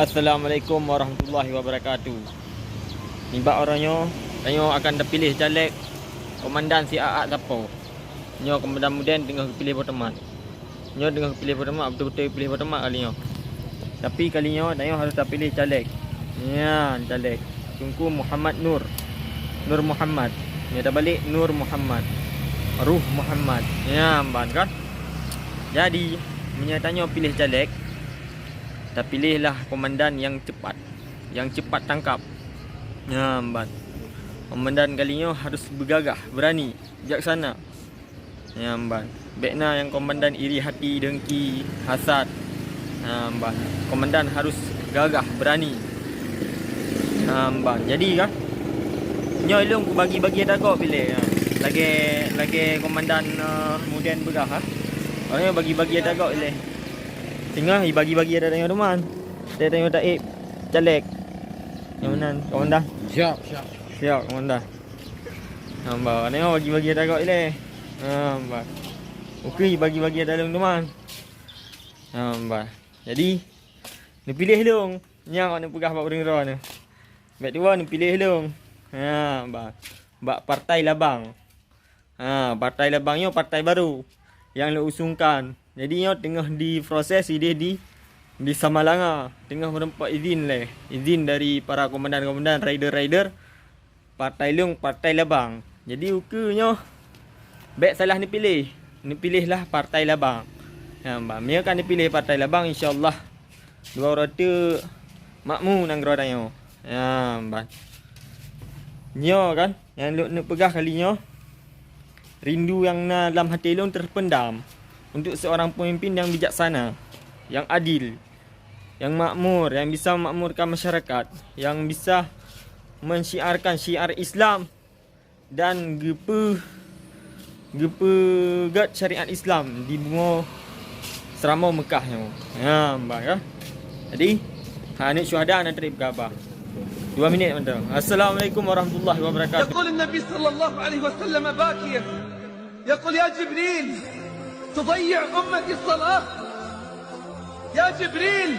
Assalamualaikum warahmatullahi wabarakatuh. Ni bak orangnya, tanya akan terpilih caleg komandan si AA siapa. Nyo kemudian tengah pilih berteman. Nyo tengah pilih berteman, betul-betul pilih berteman kalinya. Tapi kalinya tanya harus terpilih caleg. Ya, caleg. Tunku Muhammad Nur. Nur Muhammad. Ni dah balik Nur Muhammad. Ruh Muhammad. Ya, ban kan? Jadi, tanya pilih caleg. Tak pilihlah komandan yang cepat. Yang cepat tangkap. Ya, ban. Komandan kalinya harus bergagah, berani, bijaksana. Ya, ban. Baiknya yang komandan iri hati, dengki, hasad. Ya, ban. Komandan harus gagah, berani. Ya, ban. Jadi kan? Nyo ilung ku bagi-bagi dah kau pilih. Ya. Lagi komandan kemudian bergagah. Orangnya bagi-bagi dah kau pilih. Tengah bagi-bagi ada tengok teman. Saya tengok taib caleg. Yang mana? Komandan. Siap komandan. Hamba tengok bagi-bagi ada kau ile. Hamba. Okey bagi-bagi ada teman. Hamba. Jadi ni pilih long. Nya nak pegah bab ring-ro ni. Baik dua ni pilih long. Ha, hamba. Bab partai labang. Ha, partai labangnya partai baru yang lo usungkan. Jadi nyo tengah diproses dia di Samalanga, tengah merempat izin dari para komandan-komandan rider-rider partai Long, partai Labang. Jadi ukurnya baik salah ni pilihlah partai Labang. Ya, mbak kan dipilih partai Labang, insya-Allah dua orang tu makmu nang geradanya. Ya, mbak. Nyo kan yang nak pegah kalinya rindu yang dalam hati long terpendam. Untuk seorang pemimpin yang bijaksana, yang adil, yang makmur, yang bisa memakmurkan masyarakat, yang bisa mensyiarkan syiar Islam dan gepegat syariat Islam di bumi serama Mekah ni. Ya, mbak ya. Jadi, ni syuhada nak terima khabar. 2 minit mentang. Assalamualaikum warahmatullahi wabarakatuh. يقول النبي صلى الله عليه وسلم باكيا يقول يا جبريل تضيع أمتي الصلاة يا جبريل